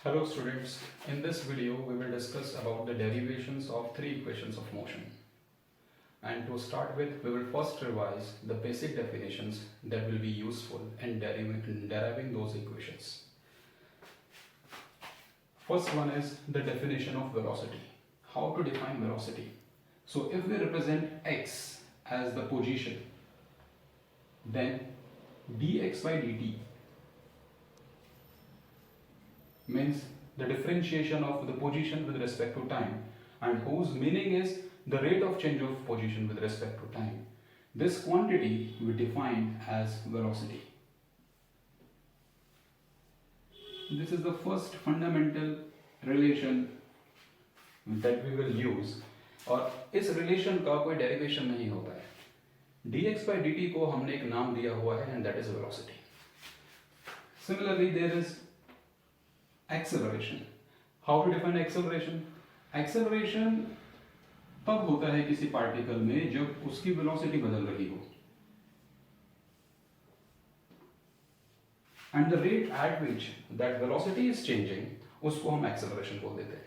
Hello students, in this video we will discuss about the derivations of three equations of motion. And to start with, we will first revise the basic definitions that will be useful in deriving those equations. First one is the definition of velocity. How to define velocity? So if we represent x as the position, then dx by dt means the differentiation of the position with respect to time, and whose meaning is the rate of change of position with respect to time. This quantity we define as velocity. This is the first fundamental relation that we will use, और इस relation का कोई derivation नहीं होता है. dx by dt को हमने एक नाम दिया हुआ है and that is velocity. Similarly, there is acceleration. How to define acceleration? Acceleration तब होता है किसी पार्टिकल में जब उसकी वेलोसिटी बदल रही हो, and the rate at which that velocity is changing, उसको हम acceleration बोल देते हैं.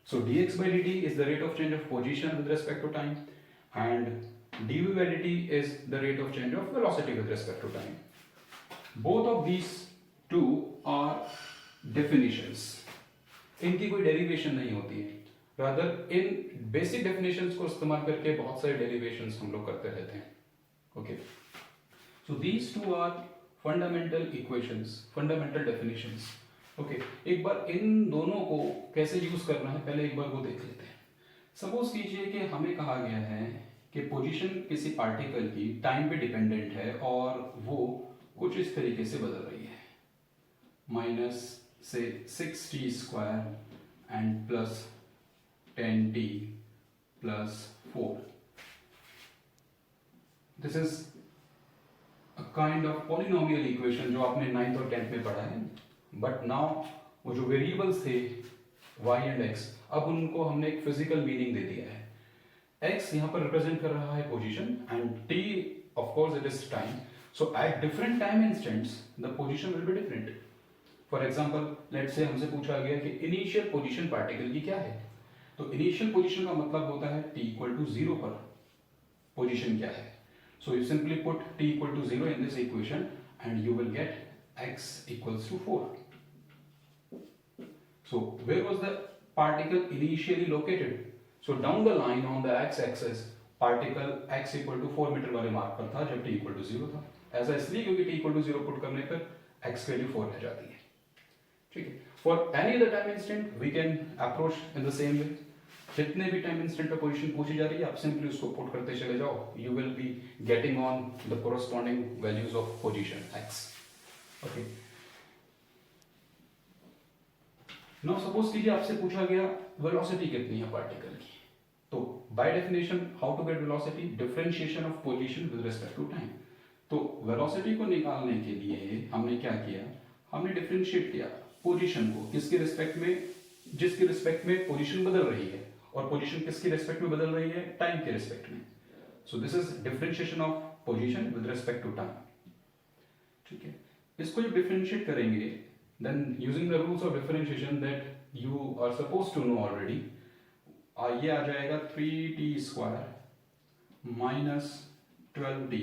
So dx by dt is the rate of change of position with respect to time, and dv by dt is the rate of change of velocity with respect to time. Both of these two are definitions. इनकी कोई derivation नहीं होती है. Rather इन basic definitions को इस्तेमाल करके बहुत सारे डेरिवेशंस हम लोग करते रहते हैं. Okay, so these two are fundamental equations, fundamental definitions. Okay, एक बार इन दोनों को कैसे यूज करना है पहले एक बार वो देख लेते हैं. सपोज कीजिए कि हमें कहा गया है कि पोजीशन किसी पार्टिकल की टाइम पे डिपेंडेंट है और वो कुछ इस तरीके से बदल रही है, माइनस से 6t square and plus 10t plus 4. This is a kind of polynomial equation जो आपने 9th और 10th में पढ़ा है. बट नाउ वो जो वेरिएबल्स थे y एंड x, अब उनको हमने एक फिजिकल मीनिंग दे दिया है. x यहाँ पर रिप्रेजेंट कर रहा है position and t of course it is time. So at different time instants the position will be different. For example, let's say हमसे पूछा गया कि इनिशियल पोजीशन पार्टिकल की क्या है, तो इनिशियल पोजीशन का मतलब होता है t इक्वल टू 0 पर पोजीशन क्या है. So you simply put t equal to 0 in this equation and you will get x equals to 4. So where was the particle initially located? So down the line on the x axis particle x equal to 4 metre वाले mark पर था जब t equal to 0 था. ऐसा इसलिए क्योंकि t equal to 0 put करने पर x की वैल्यू 4 रह जाती है. ठीक है. For any other time instant we can approach in the same way. जितने भी टाइम इंस्टेंट पे पोजीशन पूछी जा रही है आप सिंपली उसको पुट करते चले जाओ. You will be getting on the corresponding values of position x. Okay, now suppose कीजिए आपसे पूछा गया वेलोसिटी कितनी है पार्टिकल की. तो by definition how to get velocity? Differentiation of position with respect to time. तो वेलोसिटी को निकालने के लिए हमने क्या किया? हमने डिफरेंशिएट किया पोजीशन को किसके रिस्पेक्ट में, जिसके रिस्पेक्ट में पोजीशन बदल रही है, और पोजीशन किसके रिस्पेक्ट में बदल रही है? टाइम के रिस्पेक्ट में. So this is differentiation of position with respect to time. ठीक है. इसको जब डिफरेंशिएट करेंगे then using the rules of differentiation that you are suppose to know already, ये आ जाएगा 3t square minus 12t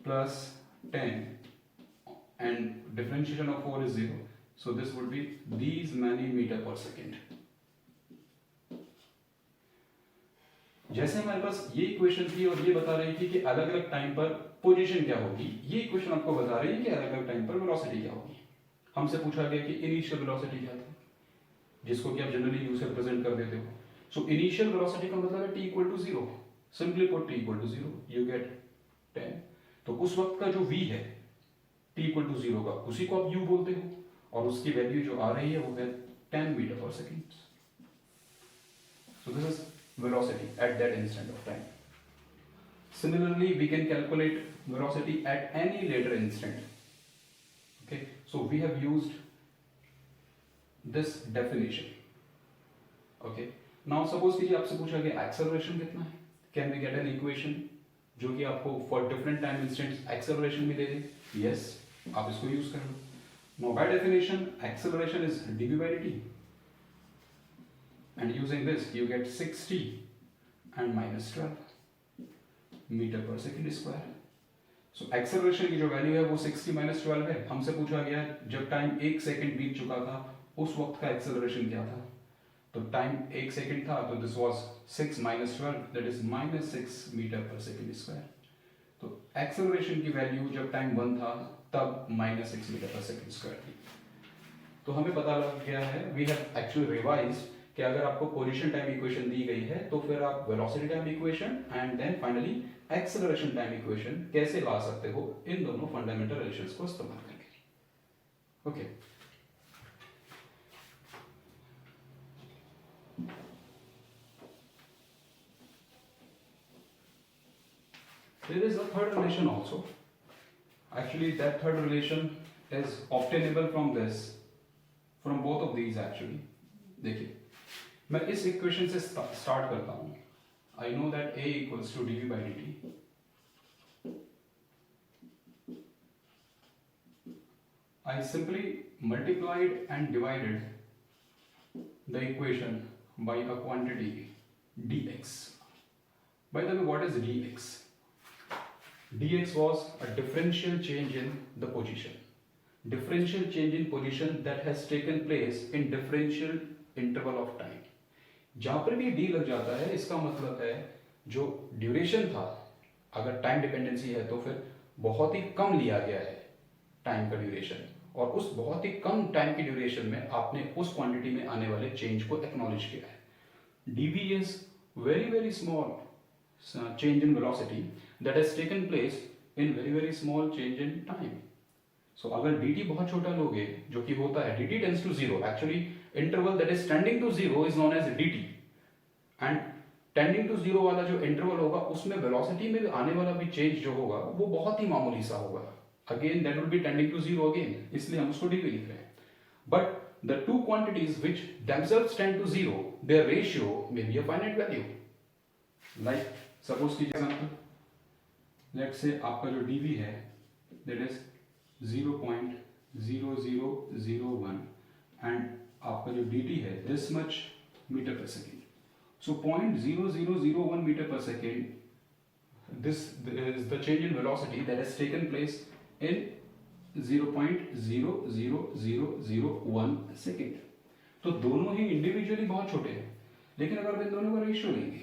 plus 10 and differentiation of 4 is 0. So this would be these many meter per second. जैसे हमारे पास ये equation थी और ये बता रही थी कि अलग अलग टाइम पर पोजीशन क्या होगी, ये इक्वेशन आपको बता रही है कि अलग अलग टाइम पर वेलोसिटी क्या होगी. हमसे पूछा गया कि इनिशियल वेलोसिटी क्या था, जिसको कि आप जनरली यू से रिप्रेजेंट कर देते हो. सो इनिशियल वेलोसिटी का मतलब है t equal to 0. Simply put t equal to 0 you get 10. तो उस वक्त का जो v है t इक्वल टू 0 का, उसी को आप u बोलते हो, और उसकी वैल्यू जो आ रही है वो है 10 metre per second. So this is velocity at that instant of time. Similarly, we can calculate velocity at any later instant. Okay, so we have used this definition. Okay, now suppose कीजिए आपसे पूछा गया acceleration कितना है. Can we get an equation जो कि आपको for different time instants acceleration भी दे दे? Yes, आप इसको यूज कर लो. Now by definition, acceleration is dv by dt, and using this you get 60 and minus 12 metre per second square. So acceleration की जो value है वो 60 माइनस 12 है। हमसे पूछा गया जब टाइम 1 सेकेंड बीत चुका था उस वक्त का एक्सेलरेशन क्या था, तो टाइम 1 सेकेंड था तो this was 6 minus 12 that is minus 6 metre per second square. तो एक्सेलरेशन की वैल्यू जब टाइम 1 था तब minus 6 metre per second square थी। तो हमें पता लग गया है, वी हैव एक्चुअली रिवाइज्ड कि अगर आपको पोजीशन टाइम इक्वेशन दी गई है तो फिर आप velocity time equation and then finally acceleration time equation कैसे ला सकते हो इन दोनों फंडामेंटल रिलेशंस को इस्तेमाल करके। Okay, there is a third relation also. Actually that third relation is obtainable from this, from both of these actually. देखिए मैं इस इक्वेशन से स्टार्ट करता हूं। I know that a equals to dv by dt। I simply multiplied and divided the equation by a quantity dx. By the way, what is dx? Dx was a differential change in the position. Differential change in position that has taken place in differential interval of time. जहां पर भी d लग जाता है इसका मतलब है जो ड्यूरेशन था, अगर टाइम डिपेंडेंसी है तो फिर बहुत ही कम लिया गया है टाइम का ड्यूरेशन, और उस बहुत ही कम टाइम की ड्यूरेशन में आपने उस क्वांटिटी में आने वाले चेंज को एक्नॉलेज किया है। dv is very small change in velocity that has taken place in very small change in time. So अगर dt बहुत छोटा लोगे, जो कि होता है dt tends to zero, actually interval that is tending to zero is known as dt, and tending to zero वाला जो इंटरवल होगा उसमें वेलोसिटी में आने वाला भी चेंज जो होगा वो बहुत ही मामूली सा होगा। Again that will be tending to zero again, इसलिए हम उसको dv लिख रहे हैं। But the two quantities which themselves tend to zero, their ratio may be a finite value. Like suppose की एग्जांपल, लेट्स से आपका जो dv है दैट इज 0.0001 एंड आपका जो dt है this much metre per second. So 0.0001 meter per second, this is the change in velocity that has taken place in 0.00001 second. तो दोनों ही individually बहुत छोटे हैं, लेकिन अगर इन दोनों का रेशियो लेंगे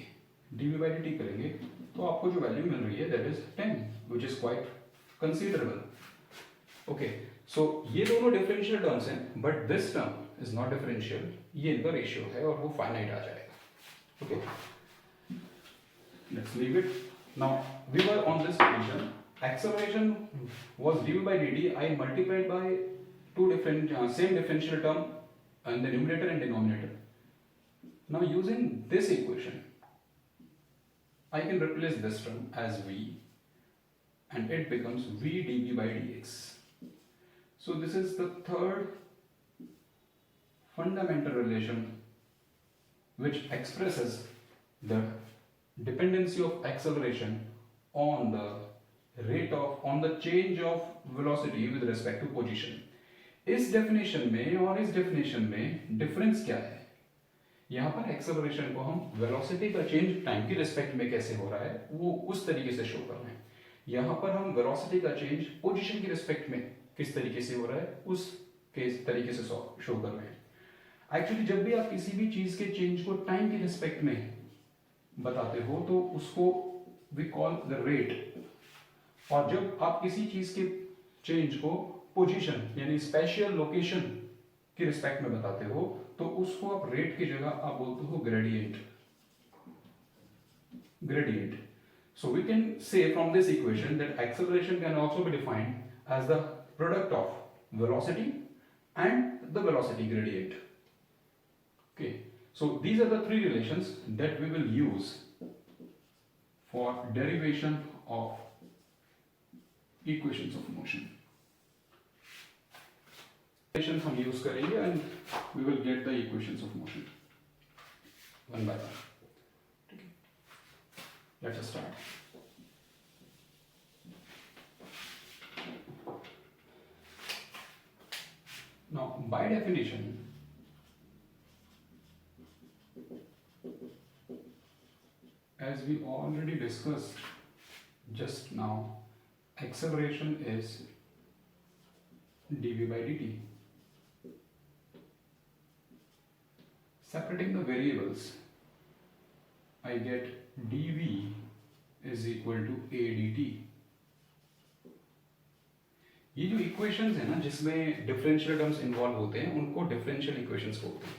dv by dt करेंगे तो आपको जो वैल्यू मिल रही है that is 10, which is quite considerable. Okay, so ये दोनों डिफरेंशियल टर्म्स हैं, but this term is not differential, ये इनका रेशियो है और वो फाइनाइट आ जाएगा। Okay, let's leave it. Now we were on this equation. Acceleration was dv by dt. I multiplied by two different same differential term in the numerator and denominator. Now using this equation, I can replace this term as v, and it becomes v dv by dx. So this is the third fundamental relation which expresses the dependency of acceleration on the change of velocity with respect to position. इस definition में और इस definition में difference क्या है? यहाँ पर acceleration को हम वेलोसिटी का चेंज टाइम की रिस्पेक्ट में कैसे हो रहा है वो उस तरीके से शो कर रहे हैं। यहाँ पर हम वेलोसिटी का चेंज पोजीशन की रिस्पेक्ट में किस तरीके से हो रहा है उस तरीके से शो कर रहे हैं। एक्चुअली जब भी आप किसी भी चीज के चेंज को टाइम की रिस्पेक्ट में बताते हो तो उसको वी कॉल द रेट, और जब आप किसी चीज के चेंज को पोजीशन यानी स्पेशियल लोकेशन की रिस्पेक्ट में बताते हो तो उसको आप रेट की जगह आप बोलते हो gradient. So we can say from this equation that acceleration can also be defined as the product of velocity and the velocity gradient. Okay, so these are the three relations that we will use for derivation of equations of motion. Relations हम use करेंगे and we will get the equations of motion one by one. Okay, let us start. Now by definition, as we already discussed just now, acceleration is dv by dt. Separating the variables, I get dv is equal to a dt. ये जो equations है ना जिसमें differential terms involve होते हैं उनको differential equations बोलते हैं,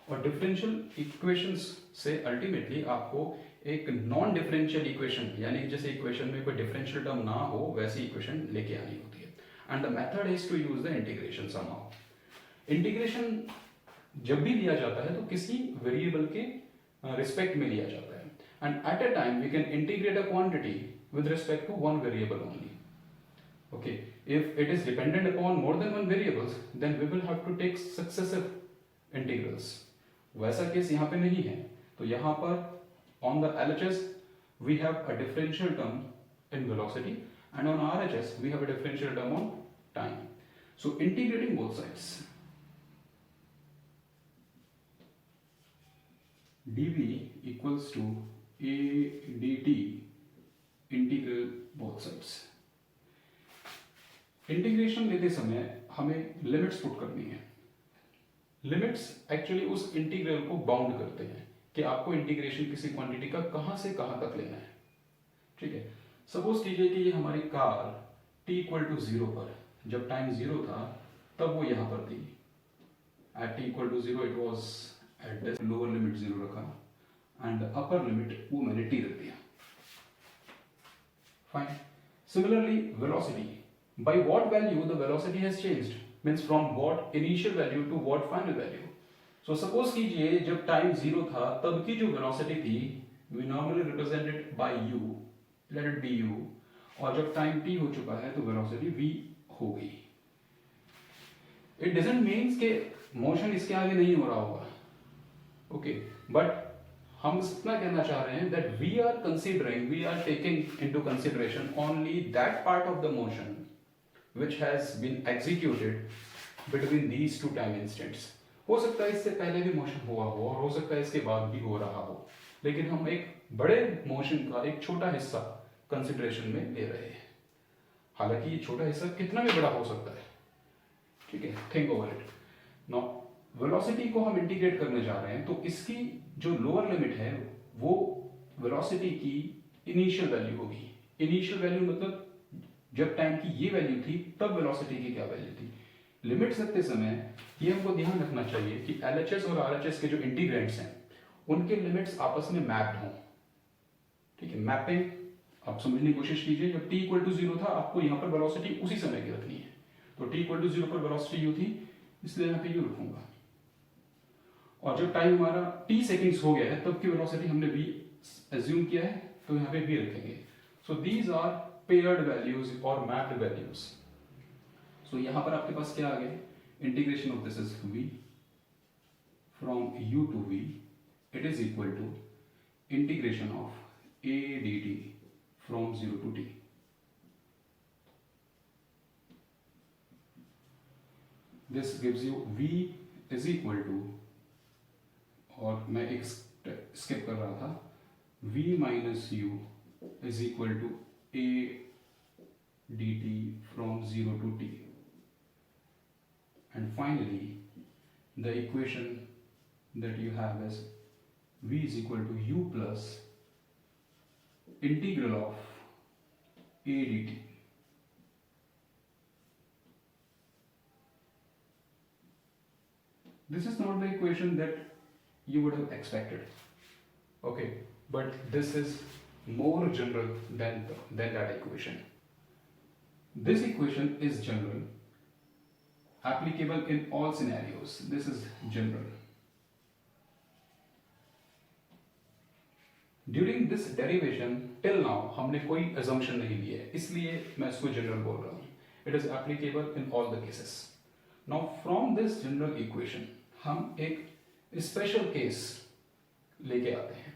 और डिफरेंशियल इक्वेशंस से अल्टीमेटली आपको एक नॉन डिफरेंशियल इक्वेशन, यानी जैसे इक्वेशन में कोई डिफरेंशियल टर्म ना हो वैसी इक्वेशन लेके आनी होती है. And the method is to use the integration somehow. Integration जब भी लिया जाता है तो किसी वेरिएबल के रिस्पेक्ट में लिया जाता है, and at a time we can integrate a quantity with respect to one variable only. Okay, if it is dependent upon more than one variables, then we will have to take successive integrals. वैसा case यहाँ पे नहीं है. तो यहाँ पर on the LHS we have a differential term in velocity, and on RHS we have a differential term on time. So integrating both sides, dv equals to a dt, integral both sides. Integration लेते समय हमें limits put करनी है. Limits actually उस integral को bound करते हैं कि आपको इंटीग्रेशन किसी क्वांटिटी का कहां से कहां तक लेना है. ठीक है, सपोज कीजिए कि ये हमारी कार t इक्वल टू 0 पर, जब टाइम 0 था तब वो यहां पर थी. At t equal to 0 it was at the lower limit 0 रखा, एंड अपर लिमिट वो मैंने t रख दिया. Fine. Similarly velocity, by what value the velocity has changed, means from what initial value to what final value. So suppose कीजिए जब time 0 था तब की जो velocity थी we normally represent it by u, let it be u, और जब time t हो चुका है तो velocity v हो गई. It doesn't means कि मोशन इसके आगे नहीं हो रहा होगा, okay, but हम इतना कहना चाह रहे हैं that we are taking into consideration only that part of the motion which has been executed between these two time instants. हो सकता है इससे पहले भी मोशन हुआ हो और हो सकता है इसके बाद भी हो रहा हो, लेकिन हम एक बड़े मोशन का एक छोटा हिस्सा कंसिडरेशन में ले रहे हैं. हालांकि ये छोटा हिस्सा कितना भी बड़ा हो सकता है. ठीक है, think over it. Now velocity को हम इंटीग्रेट करने जा रहे हैं, तो इसकी जो लोअर लिमिट है वो वेलोसिटी की इनिशियल वैल्यू होगी. इनिशियल वैल्यू मतलब जब टाइम की ये वैल्यू थी तब वेलोसिटी की क्या वैल्यू थी. लिमिट्स रखते समय ये हमको ध्यान रखना चाहिए कि LHS और RHS के जो इंटीग्रेंट्स हैं उनके लिमिट्स आपस में मैप्ड हों. ठीक है, मैपिंग आप समझने की कोशिश कीजिए. जब t इक्वल टू 0 था आपको यहाँ पर वेलोसिटी उसी समय की रखनी है, तो t इक्वल टू 0 पर वेलोसिटी u थी, इसलिए यहाँ पे u रखूंगा. और जब टाइम हमारा t सेकेंड्स हो गया है तब की वेलोसिटी हमने v एज्यूम किया है, तो यहाँ पे v रखेंगे. So these are paired values or mapped values. So यहाँ पर आपके पास क्या आ गया, integration of this is v from u to v, it is equal to integration of a dt from 0 to t. This gives you v is equal to, और मैं एक skip कर रहा था, v minus u is equal to a dt from 0 to t, and finally the equation that you have is v is equal to u plus integral of a dt. This is not the equation that you would have expected, okay, but this is more general than that equation. This equation is general, applicable in all scenarios. This is general. During this derivation till now हमने कोई assumption नहीं ली है, इसलिए मैं इसको general बोल रहा हूँ. It is applicable in all the cases. Now from this general equation हम एक special case लेके आते हैं,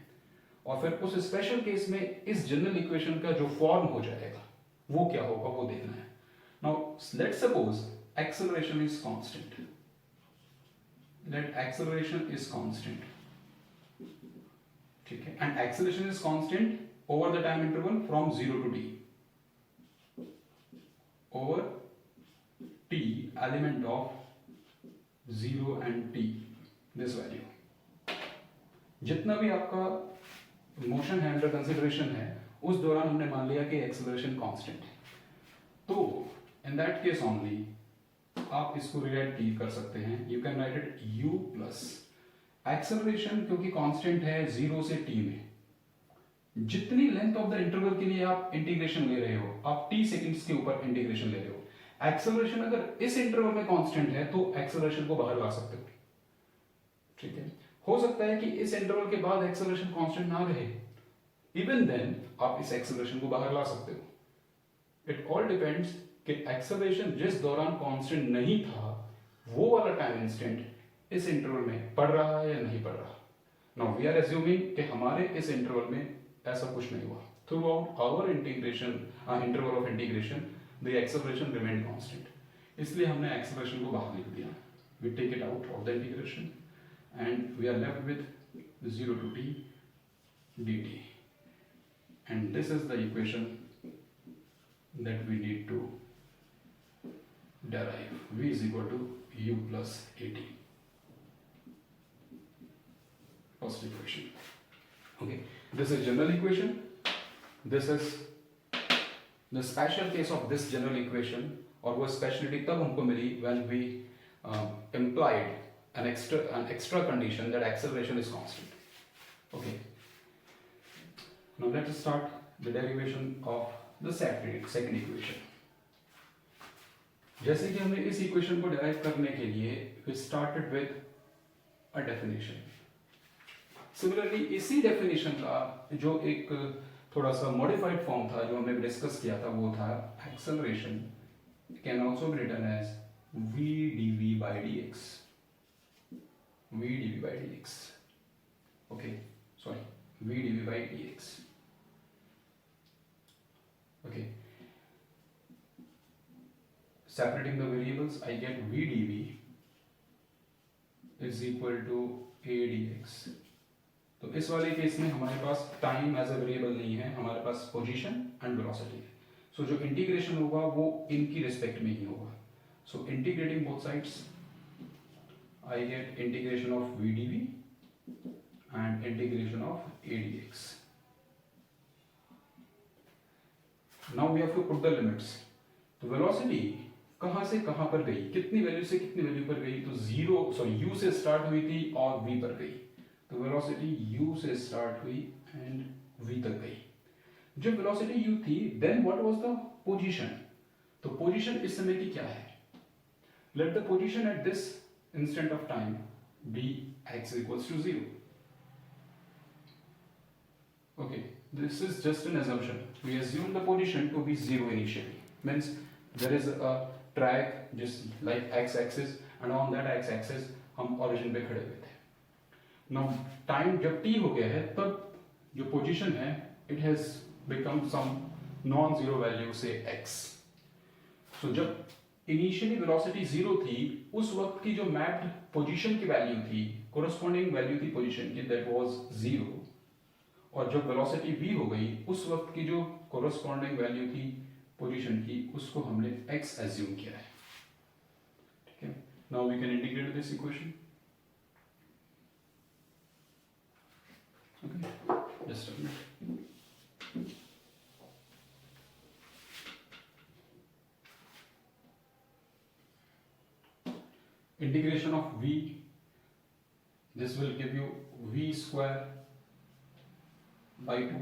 और फिर उस स्पेशल केस में इस जनरल इक्वेशन का जो फॉर्म हो जाएगा वो क्या होगा वो देखना है. Now let's suppose acceleration is constant. that acceleration is constant. ठीक है, and acceleration is constant over the time interval from 0 to t. Over t element of 0 and t, this value. जितना भी आपका मोशन है अंडर कंसिडरेशन है, उस दौरान हमने मान लिया कि एक्सेलरेशन कांस्टेंट है, तो इन दैट केस ओनली आप इसको रिलेट कर सकते हैं. You can right it u plus acceleration, क्योंकि कांस्टेंट है 0 से t में, जितनी लेंथ ऑफ द इंटरवल के लिए आप इंटीग्रेशन ले रहे हो, आप t सेकंड्स के ऊपर इंटीग्रेशन ले रहे हो. एक्सेलरेशन अगर इस इंटरवल में कांस्टेंट है तो एक्सेलरेशन को बाहर ला सकते हो. ठीक है, हो सकता है कि इस इंटरवल के बाद एक्सेलरेशन कांस्टेंट ना रहे, इवन देन आप इस एक्सेलरेशन को बाहर ला सकते हो. इट ऑल डिपेंड्स कि एक्सेलरेशन जिस दौरान कांस्टेंट नहीं था वो वाला टाइम इंस्टेंट इस इंटरवल में पड़ रहा है या नहीं पड़ रहा. नाउ वी आर एज्यूमिंग कि हमारे इस इंटरवल में ऐसा कुछ नहीं हुआ. Throughout our integration interval of integration the acceleration remain constant, इसलिए हमने एक्सेलरेशन को बाहर लिख दिया. We take it out of the integration and we are left with 0 to t dt, and this is the equation that we need to derive. V is equal to u plus at. First equation. Okay, this is general equation. This is the special case of this general equation, और वो speciality तब हमको मिली when we implied an extra condition that acceleration is constant. Okay, now let us start the derivation of the second equation. जैसे कि हमने इस equation को derive करने के लिए we started with a definition. Similarly इसी definition का जो एक थोड़ा सा modified form था जो हमने डिस्कस किया था, वो था acceleration can also be written as v dv by dx. v dv by dx. Okay, sorry, v dv by dx. Okay, separating the variables, I get v dv is equal to a dx. तो इस वाले case में हमारे पास time as a variable नहीं है, हमारे पास position and velocity है. सो जो इंटीग्रेशन होगा वो इनकी रिस्पेक्ट में ही होगा. So integrating both sides, I get integration of v dv and integration of a dx. Now we have to put the limits. तो velocity कहाँ से कहाँ पर गई, कितनी वैल्यू से कितनी वैल्यू पर गई, तो u से स्टार्ट हुई थी और v पर गई. तो velocity u से स्टार्ट हुई एंड v तक गई. जब velocity u थी, then what was the position? तो position इस समय की क्या है? Let the position at this instant of time be x equals to 0. Okay, this is just an assumption. We assume the position to be 0 initially. Means there is a track just like x-axis, and on that x-axis हम origin पे खड़े हुए थे. Now time जब t हो गया है, तब जो position है it has become some non-zero value, say x. So जब इनिशियली वेलोसिटी 0 थी, उस वक्त की जो मैप्ड पोजीशन की वैल्यू थी, कोरस्पॉन्डिंग वैल्यू थी पोजीशन की, दैट वाज 0. और जब वेलोसिटी v हो गई, उस वक्त की जो कोरस्पॉन्डिंग वैल्यू थी पोजीशन की, उसको हमने x एज्यूम किया है. ठीक है, now we can integrate this equation. Okay, just a minute. Integration of v, this will give you v square by 2,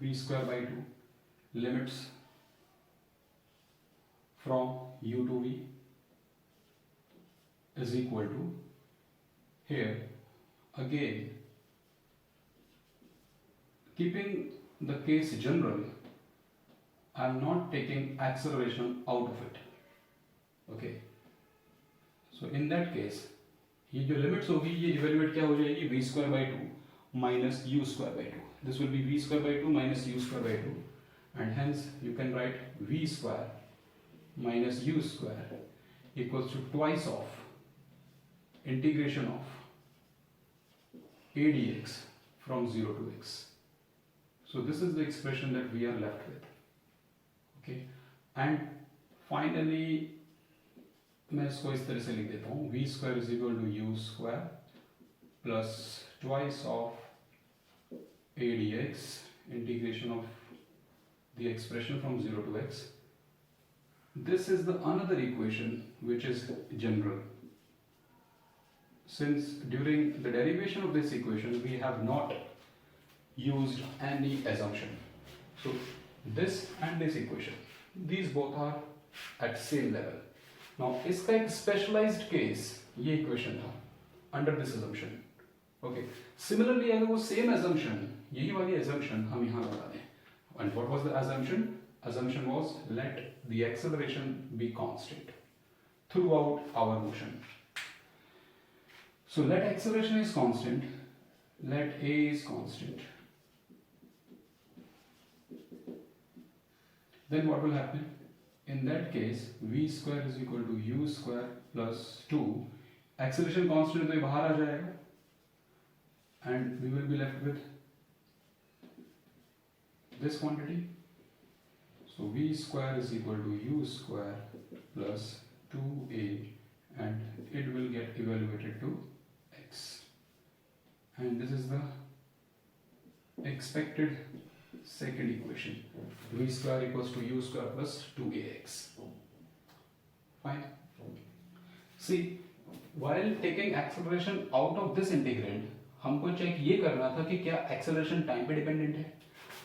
v square by 2, limits from u to v is equal to, here again keeping the case general, I am not taking acceleration out of it. Okay, so in that case ये जो limits होगी ये evaluate क्या हो जाएगी, v square by 2 minus u square by 2. This will be v square by 2 minus u square by 2, and hence you can write v square minus u square equals to twice of integration of a dx from 0 to x. So this is the expression that we are left with. Okay, and finally मैं इसको इस तरह से लिख देता हूँ, v square is equal to u square plus twice of a dx integration of the expression from 0 to x. This is the another equation which is general. Since during the derivation of this equation we have not used any assumption. So this and this equation, these both are at same level. Now इसका एक specialized case ये equation था under this assumption. Okay. Similarly अगर वो same assumption, यही वाली assumption हम यहाँ लगा दें. And what was the assumption? Assumption was let the acceleration be constant throughout our motion. So let acceleration is constant, let a is constant. Then what will happen? In that case, v square is equal to u square plus 2. Acceleration constant तो ये बाहर आ जाएगा, and we will be left with this quantity. So v square is equal to u square plus 2a, and it will get evaluated to x. And this is the expected second equation. V square equals to u square plus 2ax. Fine. See, while taking acceleration out of this integrand, हमको check ये करना था कि क्या acceleration time पे dependent है,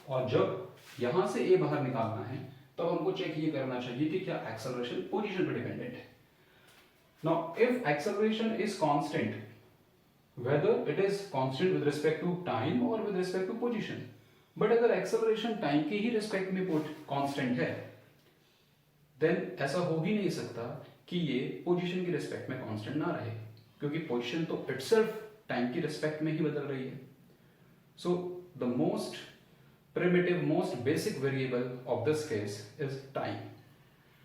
और जब यहां से a बाहर निकालना है तब हमको चेक ये करना चाहिए कि क्या acceleration पोजीशन पे डिपेंडेंट है. Now, if acceleration is constant, whether it is constant with respect to time or with respect to position, but अगर acceleration time के ही respect में constant है, then ऐसा हो ही नहीं सकता कि ये position की respect में constant ना रहे, क्योंकि position तो itself time की respect में ही बदल रही है. So the most primitive, most basic variable of this case is time.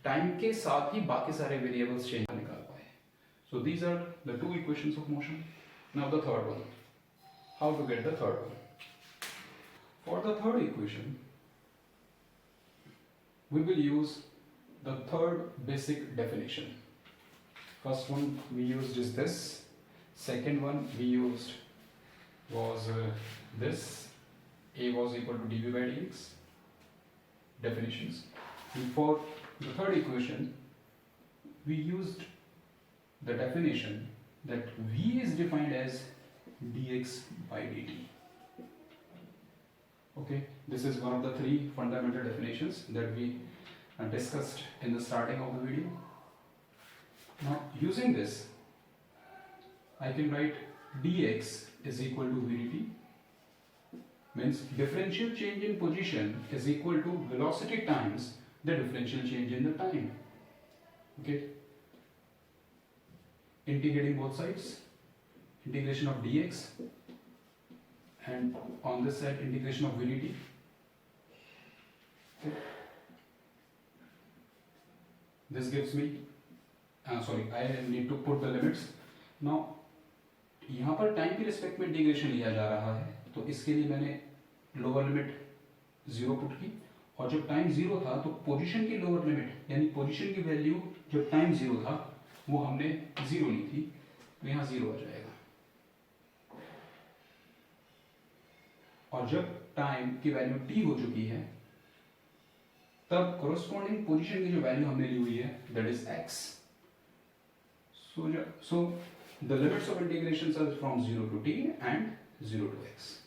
Time के साथ ही बाकी सारे variables change निकाल पाए. So these are the two equations of motion. Now the third one. How to get the third one? For the third equation, we will use the third basic definition. First one we used is this. Second one we used was this. A was equal to dv by dx. Definitions. And for the third equation, we used the definition that v is defined as dx by dt. Okay, this is one of the three fundamental definitions that we discussed in the starting of the video. Now, using this, I can write dx is equal to v dt, means differential change in position is equal to velocity times the differential change in the time. Okay, integrating both sides, integration of dx, and on this side integration of v dt. Okay. This gives me I need to put the limits. Now यहाँ पर time की respect में integration लिया जा रहा है, तो इसके लिए मैंने लोअर लिमिट 0 पुट की, और जब टाइम 0 था तो पोजीशन की लोअर लिमिट यानी पोजीशन की वैल्यू जब टाइम 0 था वो हमने 0 ली थी, तो यहाँ 0 आ जाएगा. और जब टाइम की वैल्यू t हो चुकी है तब कोरोस्पोंडिंग पोजीशन की जो वैल्यू हमने ली हुई है that is x. So the limits of integrations are from 0 to t and 0 to x.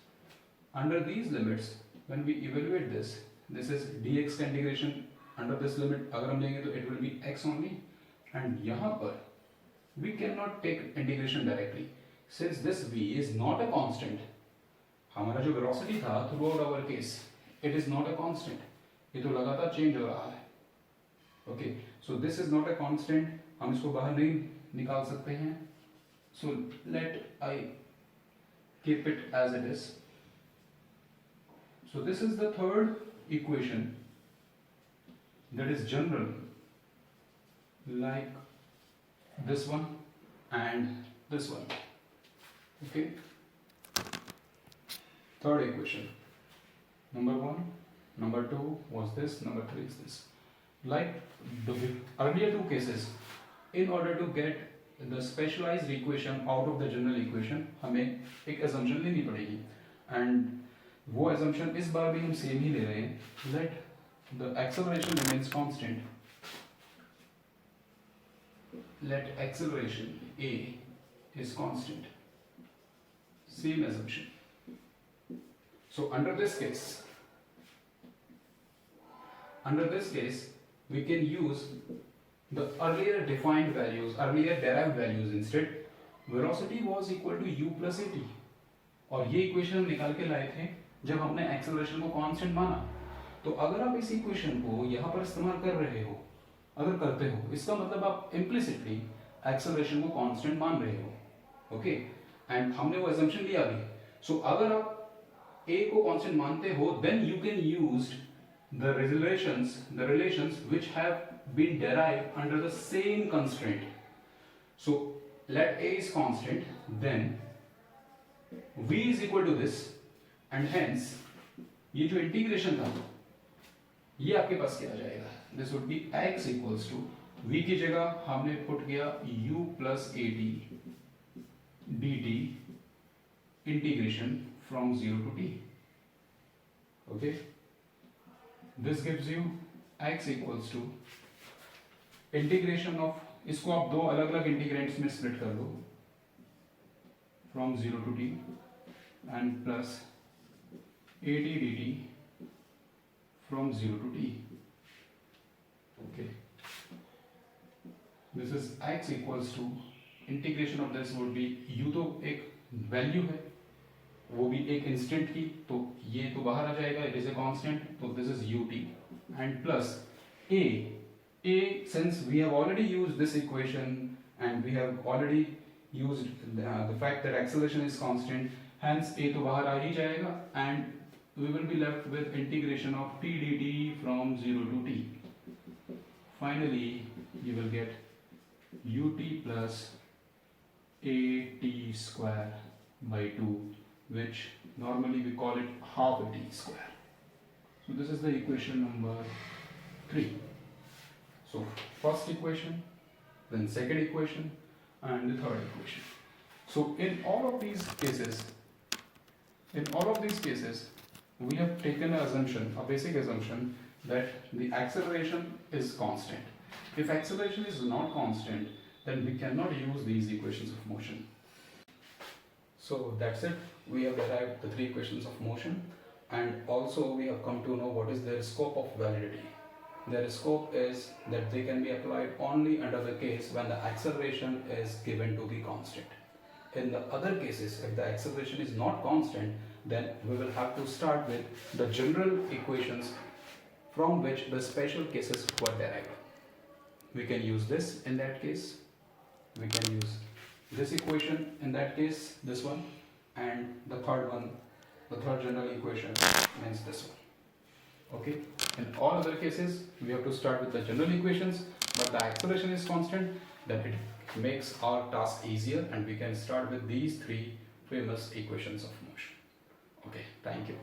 Under these limits, when we evaluate this, this is dx का integration under this limit अगर हम लेंगे तो it will be x only, and यहाँ पर we cannot take integration directly since this v is not a constant. हमारा जो velocity था throughout our case, it is not a constant. ये तो लगातार change हो रहा है. Okay, so this is not a constant. हम इसको बाहर नहीं निकाल सकते हैं. So let I keep it as it is. So this is the third equation that is general, like this one, and this one. Okay. Third equation. Number 1, number 2 was this, number 3 is this. Like the earlier two cases, in order to get the specialized equation out of the general equation, हमें एक assumption लेनी पड़ेगी, and वो assumption इस बार भी हम same ही ले रहे हैं. Let the acceleration remains constant. Let acceleration A is constant. Same assumption. So under this case, we can use the earlier defined values, earlier derived values instead. Velocity was equal to u plus at. और ये equation हम निकाल के लाए थे जब हमने acceleration को कांस्टेंट माना. तो अगर आप इस इक्वेशन को यहाँ पर इस्तेमाल कर रहे हो, अगर करते हो, इसका मतलब आप इम्प्लिसिटली एक्सेलरेशन को कांस्टेंट मान रहे हो. ओके, एंड हमने वो assumption लिया भी. सो अगर आप a को कांस्टेंट मानते हो, then you can use the relations which have been derived under the same constraint. So let a is constant, then v is equal to this, and hence ये जो इंटीग्रेशन था ये आपके पास क्या आ जाएगा? This would be x equals to v की जगह हमने पुट किया u plus at dt integration from 0 to t. Okay, this gives you x equals to integration of, इसको आप दो अलग अलग इंटीग्रेंट्स में स्प्लिट कर दो, from 0 to t and plus at dt from 0 to t. Okay, this is x equals to integration of this would be u तो एक वैल्यू है, वो भी एक इंस्टेंट की, तो ये तो बाहर आ जाएगा, इट इज ए कांस्टेंट, तो this is ut and plus a since we have already used this equation and we have already used the fact that acceleration is constant, hence a तो बाहर आ ही जाएगा and we will be left with integration of t dt from 0 to t. Finally you will get ut plus at square by 2, which normally we call it half a t square. So this is the equation number 3. So first equation, then second equation, and the third equation. So in all of these cases, we have taken an assumption, a basic assumption, that the acceleration is constant. If acceleration is not constant, then we cannot use these equations of motion. So that's it. We have derived the three equations of motion, and also we have come to know what is their scope of validity. Their scope is that they can be applied only under the case when the acceleration is given to be constant. In the other cases, if the acceleration is not constant, then we will have to start with the general equations from which the special cases were derived. We can use this in that case, we can use this equation in that case, this one, and the third one, the third general equation means this one. Okay, in all other cases we have to start with the general equations, but the acceleration is constant, then it makes our task easier and we can start with these three famous equations of motion. Okay, thank you.